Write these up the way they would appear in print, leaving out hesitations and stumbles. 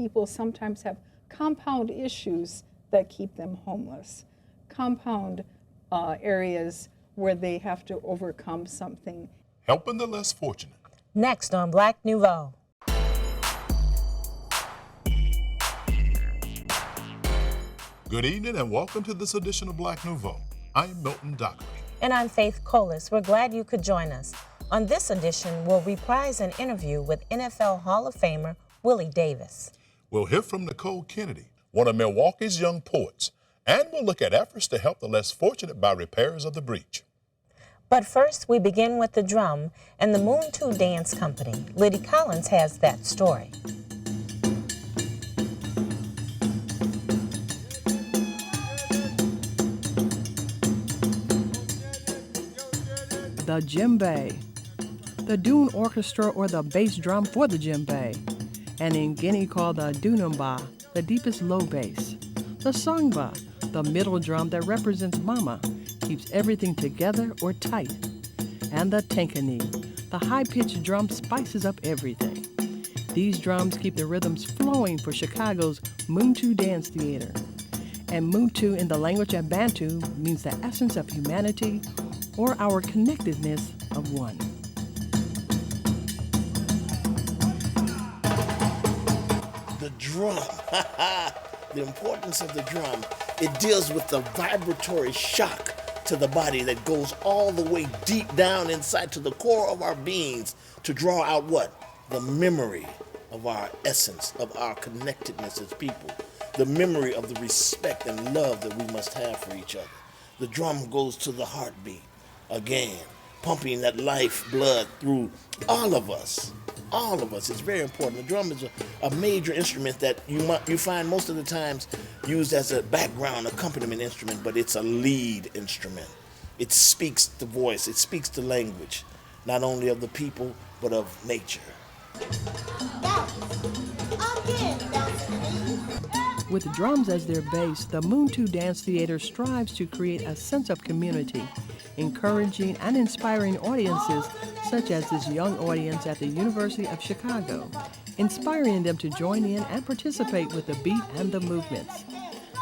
people sometimes have compound issues that keep them homeless, compound areas where they have to overcome something. Helping the less fortunate. Next on Black Nouveau. Good evening and welcome to this edition of Black Nouveau. I'm Milton Dockery. And I'm Faithe. We're glad you could join us. On this edition, we'll reprise an interview with NFL Hall of Famer Willie Davis. We'll hear from Nicole Kennedy, one of Milwaukee's young poets, and we'll look at efforts to help the less fortunate by repairs of the breach. But first, we begin with the drum and the Muntu Dance Company. Liddy Collins has that story. The djembe, the Dune Orchestra or the bass drum for the djembe, and in Guinea called the dunumba, the deepest low bass. The sangba, the middle drum that represents mama, keeps everything together or tight. And the tenkani, the high-pitched drum spices up everything. These drums keep the rhythms flowing for Chicago's Muntu Dance Theater. And Muntu in the language of Bantu means the essence of humanity or our connectedness of one. The drum, the importance of the drum, it deals with the vibratory shock to the body that goes all the way deep down inside to the core of our beings to draw out what? The memory of our essence, of our connectedness as people, the memory of the respect and love that we must have for each other. The drum goes to the heartbeat. Again, pumping that life blood through all of us. All of us. It's very important. The drum is a major instrument that you find most of the times used as a background accompaniment instrument, but it's a lead instrument. It speaks the voice. It speaks the language, not only of the people, but of nature. With drums as their base, the Muntu Dance Theater strives to create a sense of community, encouraging and inspiring audiences such as this young audience at the University of Chicago, inspiring them to join in and participate with the beat and the movements.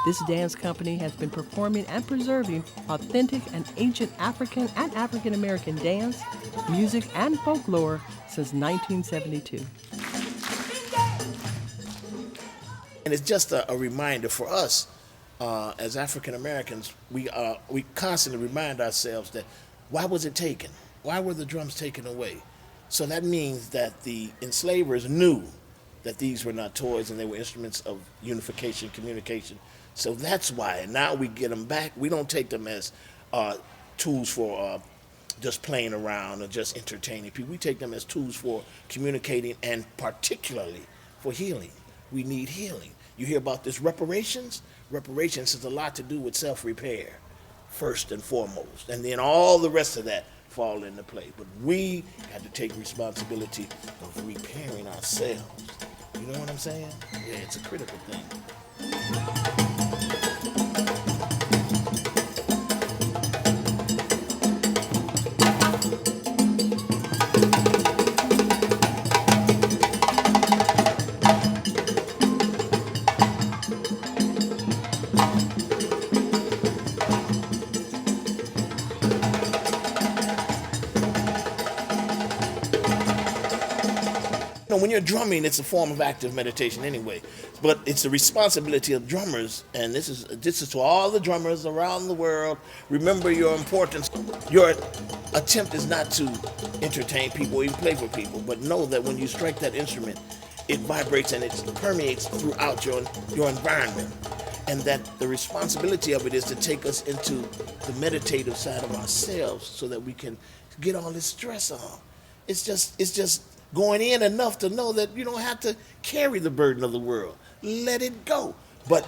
This dance company has been performing and preserving authentic and ancient African and African American dance, music, and folklore since 1972. And it's just a reminder for us as African Americans. We constantly remind ourselves that why was it taken? Why were the drums taken away? So that means that the enslavers knew that these were not toys and they were instruments of unification, communication. So that's why. And now we get them back. We don't take them as tools for just playing around or just entertaining people. We take them as tools for communicating and particularly for healing. We need healing. You hear about this reparations? Reparations has a lot to do with self-repair, first and foremost. And then all the rest of that fall into play. But we got to take responsibility of repairing ourselves. You know what I'm saying? Yeah, it's a critical thing. When you're drumming, it's a form of active meditation anyway. But it's the responsibility of drummers, and this is to all the drummers around the world. Remember your importance. Your attempt is not to entertain people or even play for people, but know that when you strike that instrument, it vibrates and it permeates throughout your environment. And that the responsibility of it is to take us into the meditative side of ourselves so that we can get all this stress off. It's just going in enough to know that you don't have to carry the burden of the world. Let it go. But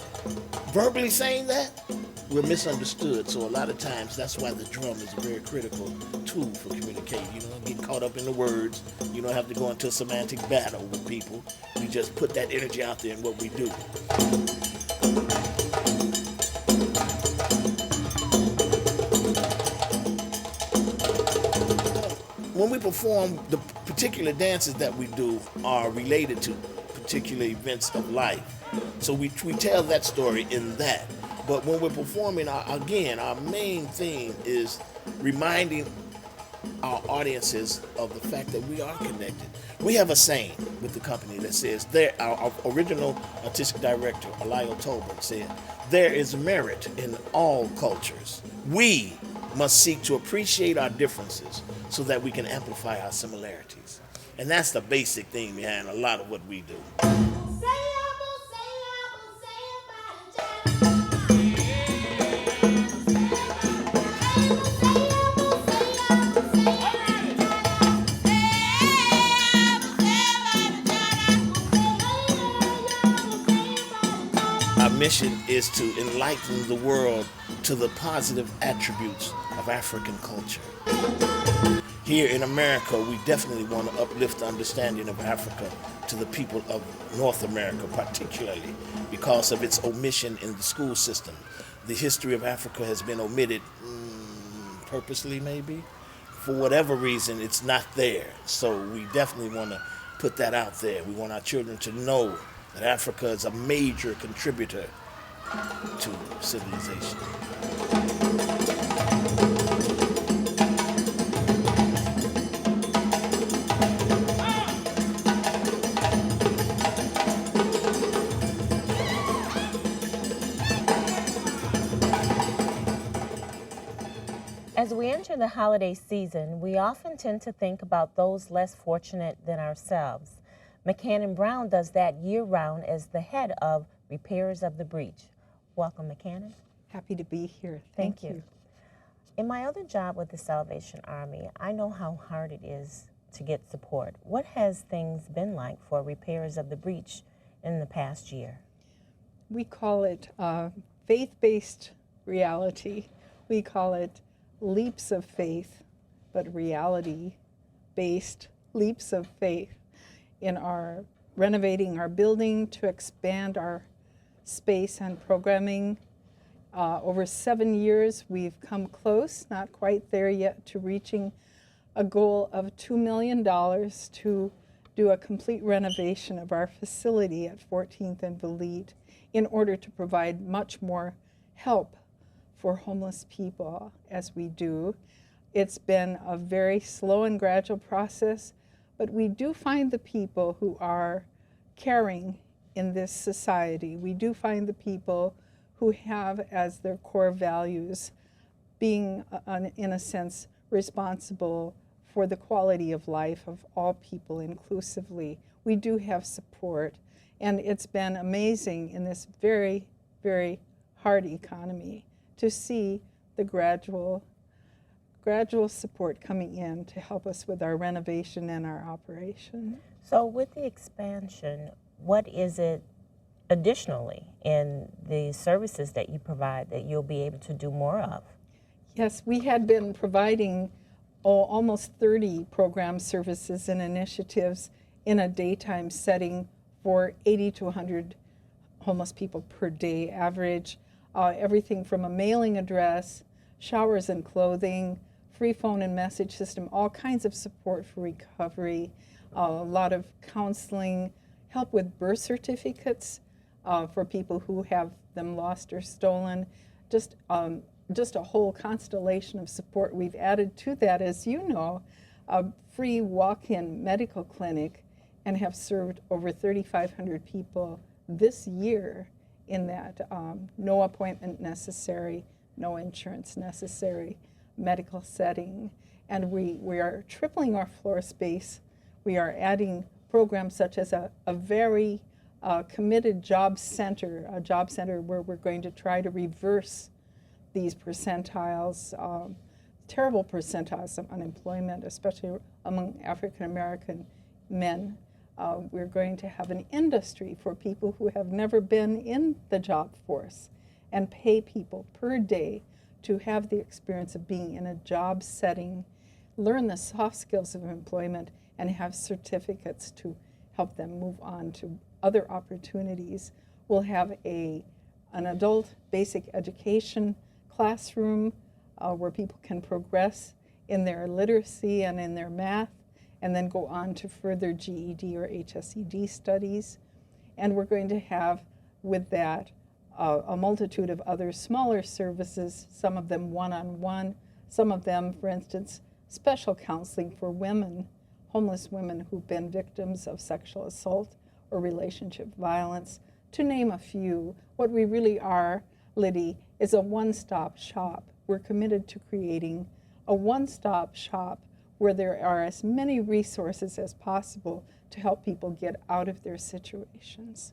verbally saying that, we're misunderstood. So a lot of times, that's why the drum is a very critical tool for communicating. You don't get caught up in the words. You don't have to go into a semantic battle with people. We just put that energy out there in what we do. When we perform, the particular dances that we do are related to particular events of life. So we tell that story in that. But when we're performing, our main theme is reminding our audiences of the fact that we are connected. We have a saying with the company that says, our original artistic director, Eliel Tolbert, said, there is merit in all cultures. We must seek to appreciate our differences so that we can amplify our similarities. And that's the basic thing behind a lot of what we do. Our mission is to enlighten the world to the positive attributes of African culture. Here in America, we definitely want to uplift the understanding of Africa to the people of North America, particularly because of its omission in the school system. The history of Africa has been omitted purposely, maybe. For whatever reason, it's not there. So we definitely want to put that out there. We want our children to know that Africa is a major contributor to civilization. As we enter the holiday season, we often tend to think about those less fortunate than ourselves. MacCanon Brown does that year-round as the head of Repairers of the Breach. Welcome, MacCanon. Happy to be here. Thank you. In my other job with the Salvation Army, I know how hard it is to get support. What has things been like for Repairers of the Breach in the past year? We call it faith-based reality. We call it leaps of faith, but reality-based leaps of faith in our renovating our building to expand our space and programming. Over 7 years, we've come close, not quite there yet, to reaching a goal of $2 million to do a complete renovation of our facility at 14th and Valete in order to provide much more help for homeless people as we do. It's been a very slow and gradual process, but we do find the people who are caring in this society. We do find the people who have as their core values being, in a sense, responsible for the quality of life of all people inclusively. We do have support, and it's been amazing in this very, very hard economy to see the gradual support coming in to help us with our renovation and our operation. So with the expansion, what is it additionally in the services that you provide that you'll be able to do more of? Yes, we had been providing almost 30 program services and initiatives in a daytime setting for 80 to 100 homeless people per day average. Everything from a mailing address, showers and clothing, free phone and message system, all kinds of support for recovery, a lot of counseling, help with birth certificates for people who have them lost or stolen, just a whole constellation of support. We've added to that, as you know, a free walk-in medical clinic and have served over 3,500 people this year in that no appointment necessary, no insurance necessary medical setting. And we are tripling our floor space. We are adding programs such as a very committed job center, a job center where we're going to try to reverse these percentiles, terrible percentiles of unemployment, especially among African American men. We're going to have an industry for people who have never been in the job force and pay people per day to have the experience of being in a job setting, learn the soft skills of employment, and have certificates to help them move on to other opportunities. We'll have an adult basic education classroom where people can progress in their literacy and in their math, and then go on to further GED or HSED studies. And we're going to have with that a multitude of other smaller services, some of them one-on-one, some of them, for instance, special counseling for women, homeless women who've been victims of sexual assault or relationship violence, to name a few. What we really are, Liddy, is a one-stop shop. We're committed to creating a one-stop shop where there are as many resources as possible to help people get out of their situations.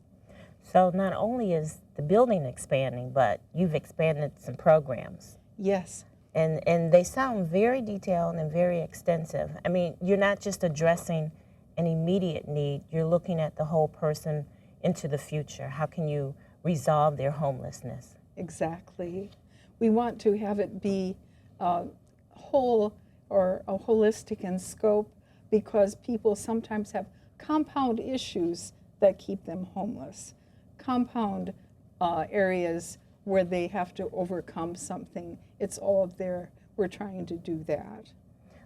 So not only is the building expanding, but you've expanded some programs. Yes. And they sound very detailed and very extensive. I mean, you're not just addressing an immediate need, you're looking at the whole person into the future. How can you resolve their homelessness? Exactly. We want to have it be whole or holistic in scope, because people sometimes have compound issues that keep them homeless, compound areas where they have to overcome something. It's all there. We're trying to do that.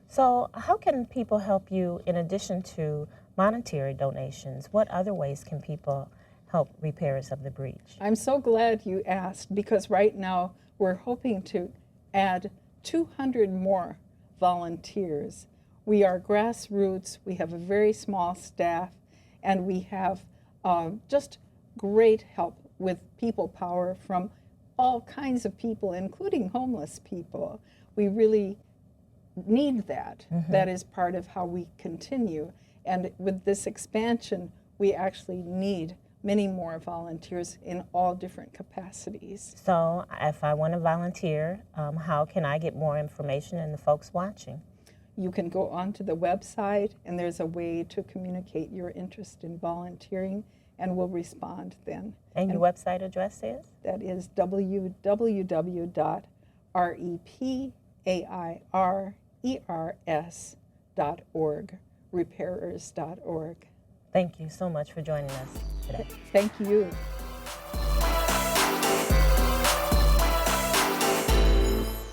So how can people help you in addition to monetary donations? What other ways can people help repairers of the breach? I'm so glad you asked, because right now we're hoping to add 200 more volunteers. We are grassroots, we have a very small staff, and we have just great help with people power from all kinds of people, including homeless people. We really need that. That is part of how we continue. And with this expansion, we actually need many more volunteers in all different capacities. So if I want to volunteer, how can I get more information and the folks watching? You can go onto the website, and there's a way to communicate your interest in volunteering, and we'll respond then. And your website address is? That is www.repairers.org, repairers.org. Thank you so much for joining us today. Thank you.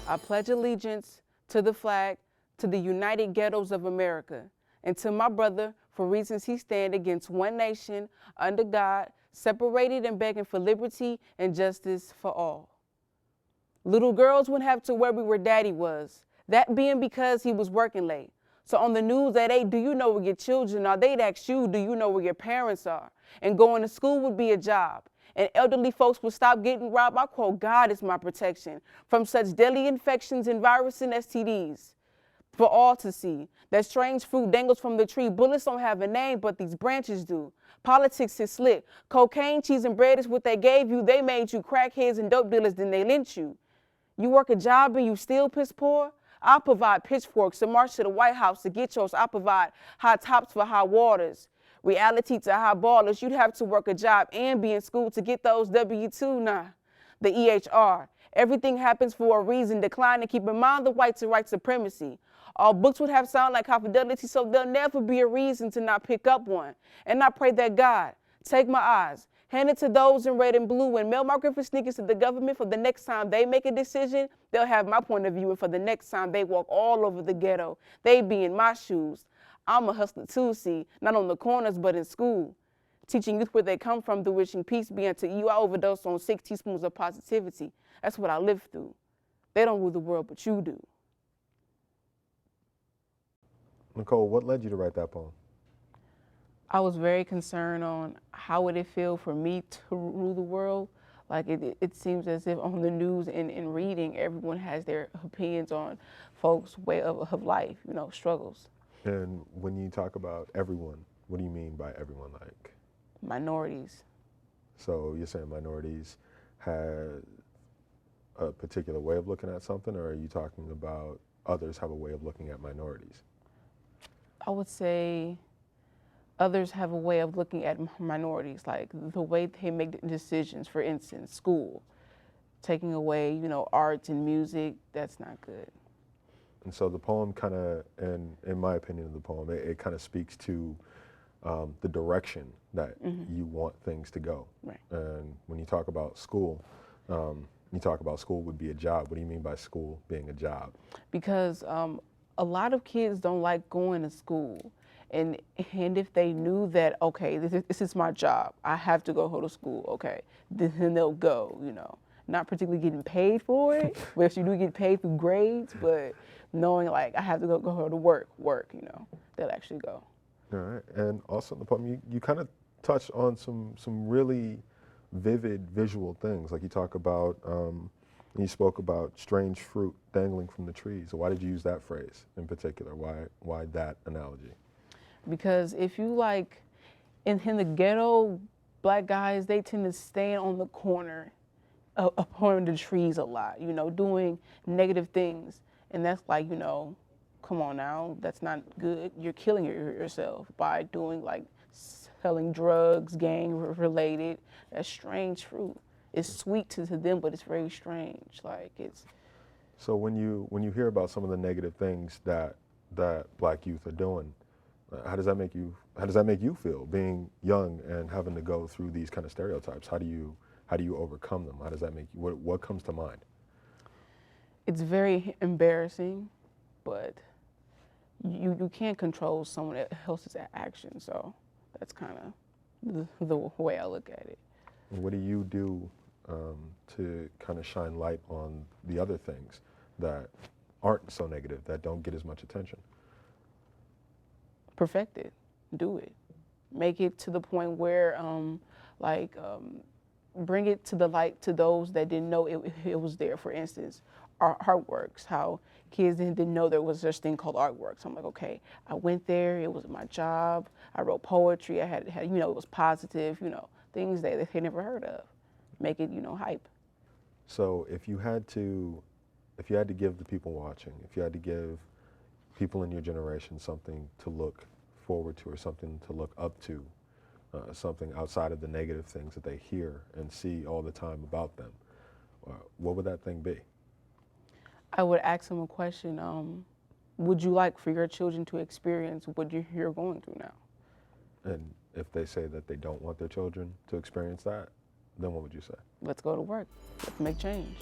I pledge allegiance to the flag, to the United Ghettos of America, and to my brother for reasons he stand against one nation, under God, separated and begging for liberty and justice for all. Little girls wouldn't have to worry where daddy was, that being because he was working late. So on the news at 8, do you know where your children are? They'd ask you, do you know where your parents are? And going to school would be a job. And elderly folks would stop getting robbed. I quote, God is my protection from such deadly infections and viruses and STDs. For all to see, that strange fruit dangles from the tree. Bullets don't have a name, but these branches do. Politics is slick. Cocaine, cheese, and bread is what they gave you. They made you crackheads and dope dealers, then they lynch you. You work a job and you still piss poor? I'll provide pitchforks to march to the White House to get yours. I'll provide high tops for high waters. Reality to high ballers, you'd have to work a job and be in school to get those W-2, nah. The EHR. Everything happens for a reason. Decline and keep in mind the right to right supremacy. All books would have sound like high fidelity, so there'll never be a reason to not pick up one. And I pray that God, take my eyes, hand it to those in red and blue, and mail my Griffin sneakers to the government for the next time they make a decision. They'll have my point of view, and for the next time they walk all over the ghetto, they be in my shoes. I'm a hustler too, see, not on the corners, but in school. Teaching youth where they come from, through wishing peace be unto you. I overdose on 6 teaspoons of positivity. That's what I live through. They don't rule the world, but you do. Nicole, what led you to write that poem? I was very concerned on how would it feel for me to rule the world. Like it seems as if on the news and in reading, everyone has their opinions on folks' way of life, you know, struggles. And when you talk about everyone, what do you mean by everyone? Like minorities. So you're saying minorities have a particular way of looking at something, or are you talking about others have a way of looking at minorities? I would say others have a way of looking at minorities, like the way they make decisions. For instance, school, taking away, you know, arts and music, that's not good. And so the poem kind of, and in my opinion of the poem, it kind of speaks to the direction that you want things to go. Right. And when you talk about school, school would be a job. What do you mean by school being a job? Because a lot of kids don't like going to school. And if they knew that, okay, this is my job, I have to go to school, okay, then they'll go, you know. Not particularly getting paid for it, whereas you do get paid through grades, but knowing like I have to go to work, you know, they'll actually go. All right, and also in the poem, you kind of touched on some really vivid visual things, like you talk about, you spoke about strange fruit dangling from the trees. So why did you use that phrase in particular? Why that analogy? Because if you like, in the ghetto, black guys, they tend to stand on the corner upon the trees a lot, you know, doing negative things. And that's like, you know, come on now, that's not good. You're killing yourself by doing like selling drugs, gang related. That's strange fruit. It's sweet to them, but it's very strange. Like it's. So when you hear about some of the negative things that black youth are doing, how does that make you feel, being young and having to go through these kind of stereotypes? How do you overcome them? How does that make you? What comes to mind? It's very embarrassing, but you can't control someone else's action. So that's kind of the way I look at it. What do you do to kind of shine light on the other things that aren't so negative, that don't get as much attention? Perfect it, do it, make it to the point where, bring it to the light to those that didn't know it was there. For instance, artworks, how kids didn't know there was such thing called artworks. I'm like, okay, I went there, it was my job, I wrote poetry, I had you know, it was positive, you know, things that they never heard of. Make it, you know, hype. So if you had to give the people watching, if you had to give people in your generation something to look forward to or something to look up to, something outside of the negative things that they hear and see all the time about them, what would that thing be? I would ask them a question, would you like for your children to experience what you're going through now? And if they say that they don't want their children to experience that, then what would you say? Let's go to work, let's make change.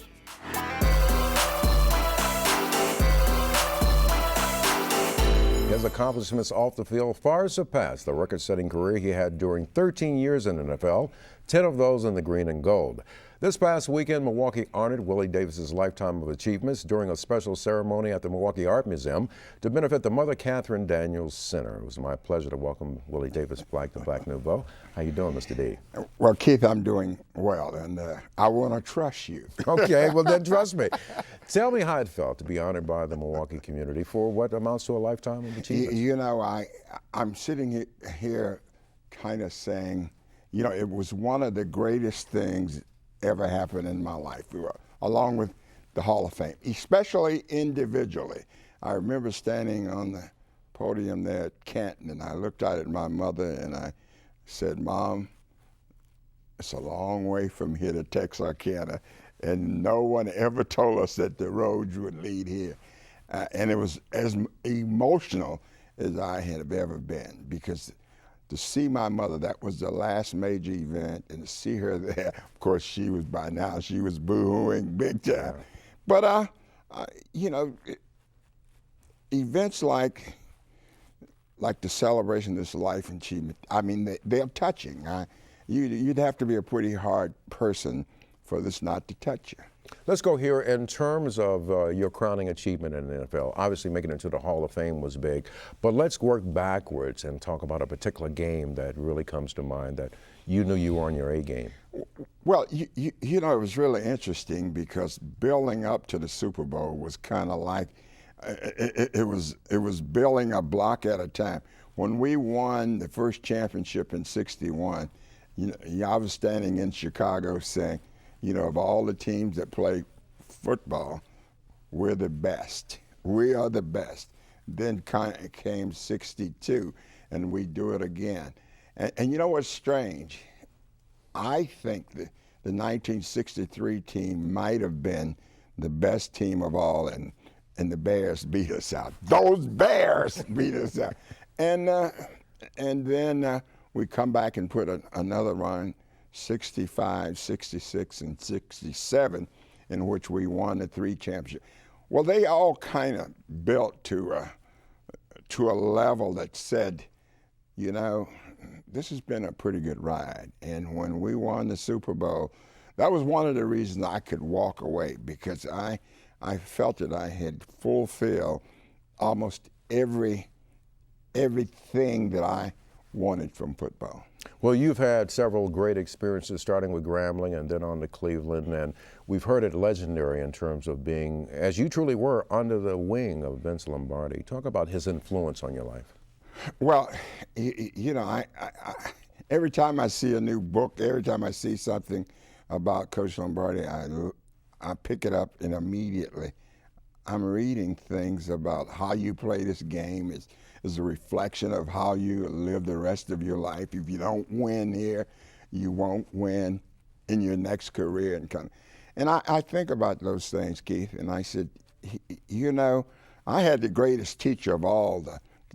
His accomplishments off the field far surpassed the record-setting career he had during 13 years in the NFL, 10 of those in the green and gold. This past weekend, Milwaukee honored Willie Davis's Lifetime of Achievements during a special ceremony at the Milwaukee Art Museum to benefit the Mother Catherine Daniels Center. It was my pleasure to welcome Willie Davis back to Black Nouveau. How you doing, Mr. D? Well, Keith, I'm doing well, and I want to trust you. Okay, well then trust me. Tell me how it felt to be honored by the Milwaukee community for what amounts to a lifetime of achievements. You know, I'm sitting here kind of saying, you know, it was one of the greatest things ever happened in my life, along with the Hall of Fame, especially individually. I remember standing on the podium there at Canton, and I looked out at my mother and I said, Mom, it's a long way from here to Texarkana, and no one ever told us that the roads would lead here. And it was as emotional as I had ever been, because to see my mother, that was the last major event, and to see her there, of course, she was boo-hooing big time. But, you know, events like the celebration of this life achievement, I mean, they're touching. You'd have to be a pretty hard person for this not to touch you. Let's go here in terms of your crowning achievement in the NFL. Obviously, making it to the Hall of Fame was big, but let's work backwards and talk about a particular game that really comes to mind that you knew you were on your A game. Well, you know, it was really interesting because building up to the Super Bowl was kind of like, it was building a block at a time. When we won the first championship in '61, you know, I was standing in Chicago saying, you know, of all the teams that play football, we're the best. We are the best. Then came '62, and we do it again. And you know what's strange? I think the 1963 team might have been the best team of all, and the Bears beat us out. Those Bears beat us out. And then we come back and put another run, 65, 66, and 67, in which we won the 3 championships. Well, they all kind of built to a level that said, you know, this has been a pretty good ride. And when we won the Super Bowl, that was one of the reasons I could walk away, because I felt that I had fulfilled almost everything that I wanted from football. Well, you've had several great experiences, starting with Grambling and then on to Cleveland, and we've heard it legendary in terms of being, as you truly were, under the wing of Vince Lombardi. Talk about his influence on your life. Well, you know, every time I see a new book, every time I see something about Coach Lombardi, I pick it up and immediately I'm reading things about how you play this game is a reflection of how you live the rest of your life. If you don't win here, you won't win in your next career. And I think about those things, Keith, and I said, you know, I had the greatest teacher of all,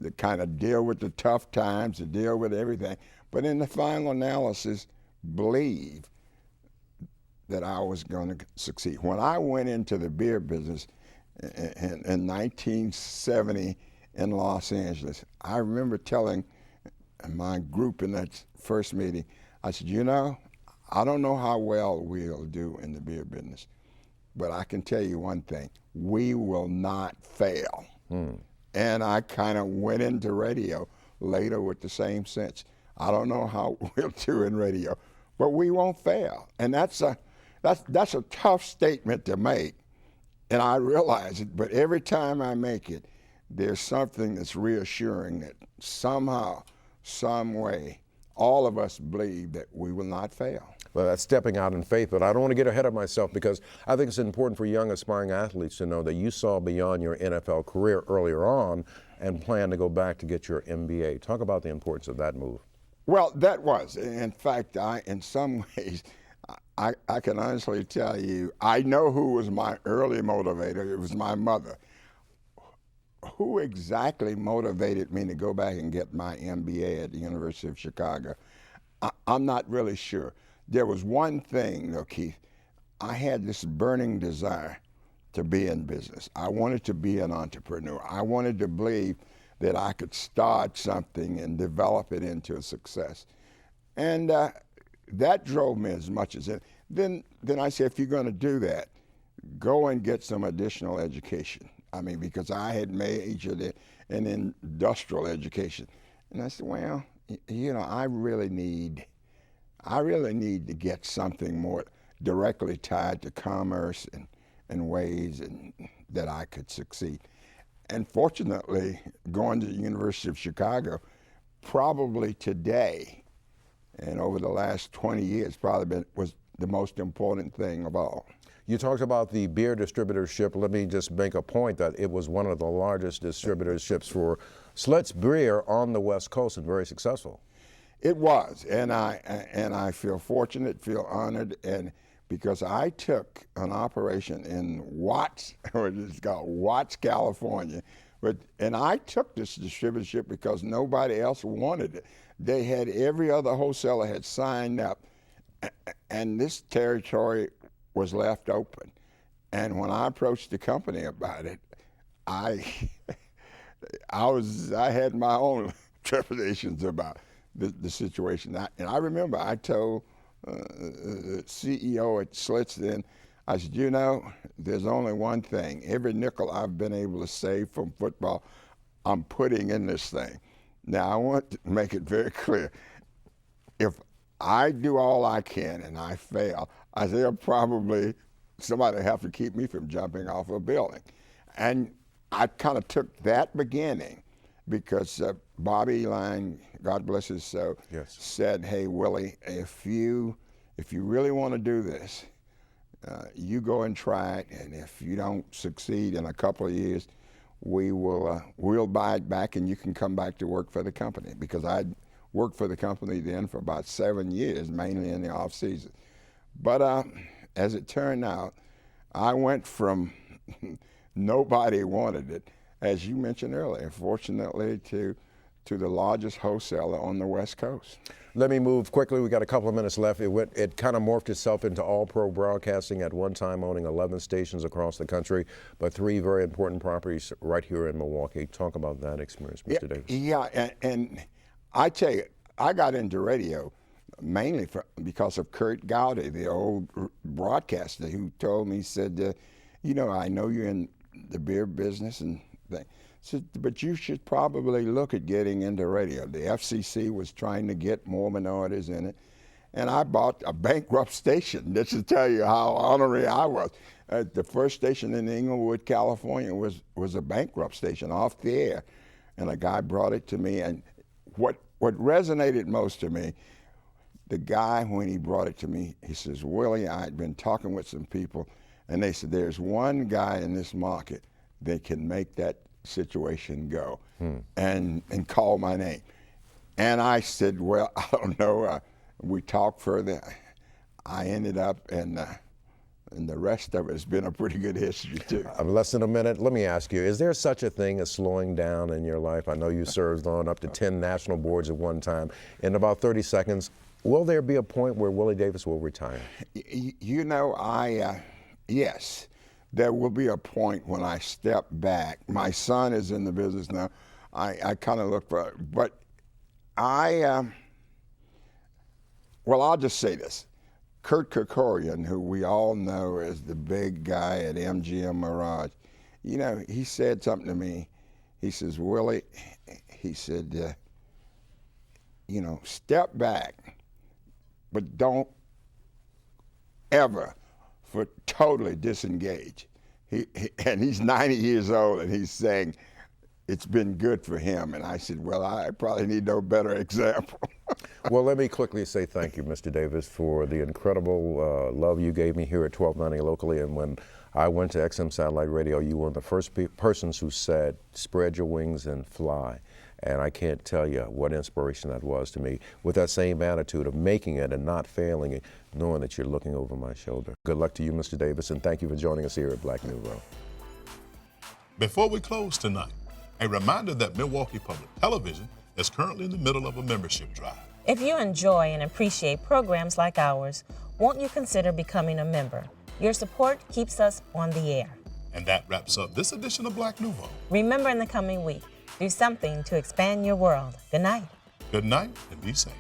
to kind of deal with the tough times, to deal with everything. But in the final analysis, believe that I was going to succeed. When I went into the beer business in 1970 in Los Angeles, I remember telling my group in that first meeting, I said, you know, I don't know how well we'll do in the beer business, but I can tell you one thing, we will not fail. And I kind of went into radio later with the same sense. I don't know how we'll do in radio, but we won't fail. And that's a tough statement to make, and I realize it, but every time I make it, there's something that's reassuring that somehow, some way, all of us believe that we will not fail. Well, that's stepping out in faith, but I don't want to get ahead of myself, because I think it's important for young aspiring athletes to know that you saw beyond your NFL career earlier on and plan to go back to get your MBA. Talk about the importance of that move. Well, that was. In fact, in some ways, I can honestly tell you, I know who was my early motivator. It was my mother. Who exactly motivated me to go back and get my MBA at the University of Chicago? I'm not really sure. There was one thing, though, Keith. I had this burning desire to be in business. I wanted to be an entrepreneur. I wanted to believe that I could start something and develop it into a success. And that drove me as much as it. Then I said, if you're going to do that, go and get some additional education. I mean, because I had majored in industrial education. And I said, well, you know, I really need to get something more directly tied to commerce and ways that I could succeed. And fortunately, going to the University of Chicago, probably today and over the last 20 years, was the most important thing of all. You talked about the beer distributorship. Let me just make a point that it was one of the largest distributorships for Schlitz beer on the West Coast, and very successful. It was, and I feel fortunate, feel honored, and because I took an operation in Watts, or it's called Watts, California, and I took this distributorship because nobody else wanted it. They had, every other wholesaler had signed up, and this territory was left open. And when I approached the company about it, I had my own trepidations about the situation. And I remember I told the CEO at Schlitz then, I said, you know, there's only one thing. Every nickel I've been able to save from football, I'm putting in this thing. Now, I want to make it very clear. If I do all I can and I fail, I say probably somebody have to keep me from jumping off a building. And I kind of took that beginning because Bobby Line, God bless his soul, yes, said, hey, Willie, if you really want to do this, you go and try it, and if you don't succeed in a couple of years, we'll buy it back and you can come back to work for the company, because I'd worked for the company then for about 7 years, mainly in the off season. But as it turned out, I went from nobody wanted it, as you mentioned earlier, fortunately, to the largest wholesaler on the West Coast. Let me move quickly. We got a couple of minutes left. It kind of morphed itself into all-pro broadcasting, at one time owning 11 stations across the country, but 3 very important properties right here in Milwaukee. Talk about that experience, Mr. Davis. Yeah, and I tell you, I got into radio mainly because of Kurt Gowdy, the old broadcaster, who told me, he said, you know, I know you're in the beer business and things. Said, but you should probably look at getting into radio. The FCC was trying to get more minorities in it. And I bought a bankrupt station, just to tell you how honorary I was. The first station in Inglewood, California was a bankrupt station off the air. And a guy brought it to me. And what resonated most to me, the guy, when he brought it to me, he says, Willie, I had been talking with some people, and they said, there's one guy in this market that can make that situation go, and call my name. And I said, well, I don't know. We talked further. I ended up, and the rest of it has been a pretty good history, too. Less than a minute. Let me ask you, is there such a thing as slowing down in your life? I know you served on up to 10 national boards at one time. In about 30 seconds, will there be a point where Willie Davis will retire? You know, yes, there will be a point when I step back. My son is in the business now. I kind of look for, but well, I'll just say this. Kurt Kerkorian, who we all know as the big guy at MGM Mirage, you know, he said something to me. He says, Willie, he said, you know, step back, but don't ever totally disengage. And he's 90 years old, and he's saying it's been good for him. And I said, well, I probably need no better example. Well, let me quickly say thank you, Mr. Davis, for the incredible love you gave me here at 1290 locally. And when I went to XM Satellite Radio, you were one of the first persons who said, spread your wings and fly. And I can't tell you what inspiration that was to me, with that same attitude of making it and not failing it, knowing that you're looking over my shoulder. Good luck to you, Mr. Davis, and thank you for joining us here at Black Nouveau. Before we close tonight, a reminder that Milwaukee Public Television is currently in the middle of a membership drive. If you enjoy and appreciate programs like ours, won't you consider becoming a member? Your support keeps us on the air. And that wraps up this edition of Black Nouveau. Remember, in the coming week, do something to expand your world. Good night. Good night, and be safe.